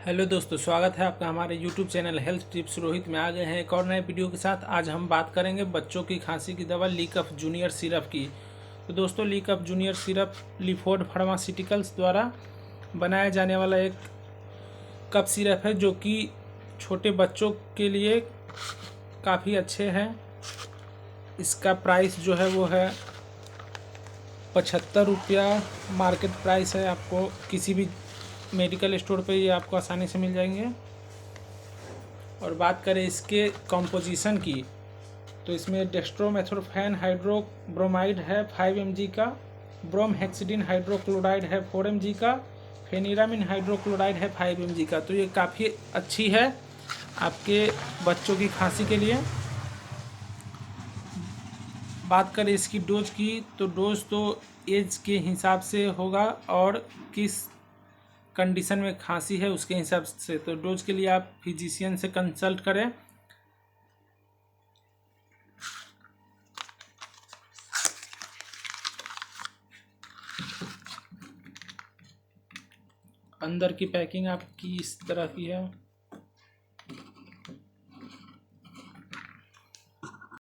Hello दोस्तों, स्वागत है आपका हमारे YouTube channel health tips Rohit में। आ गए हैं एक और नए वीडियो के साथ। आज हम बात करेंगे बच्चों की खांसी की दवा ली कफ जूनियर सिरप की। तो दोस्तों, ली कफ जूनियर सिरप लिफोर्ड फार्मास्यूटिकल्स द्वारा बनाया जाने वाला एक कफ सिरप है, जो कि छोटे बच्चों के लिए काफ़ी अच्छे हैं। इसका प्राइस जो है वो है 75 रुपया मार्केट प्राइस है। आपको किसी भी मेडिकल स्टोर पे ये आपको आसानी से मिल जाएंगे। और बात करें इसके कॉम्पोजिशन की, तो इसमें डेक्स्ट्रोमेथोर्फेन हाइड्रोब्रोमाइड है 5 mg का, ब्रोमहेक्सिडिन हाइड्रोक्लोराइड है 4 mg का, फेनिरामिन हाइड्रोक्लोराइड है 5 mg का। तो ये काफ़ी अच्छी है आपके बच्चों की खांसी के लिए। बात करें इसकी डोज की, तो डोज तो एज के हिसाब से होगा और किस कंडीशन में खांसी है उसके हिसाब से। तो डोज के लिए आप फिजिशियन से कंसल्ट करें। अंदर की पैकिंग आपकी इस तरह की है।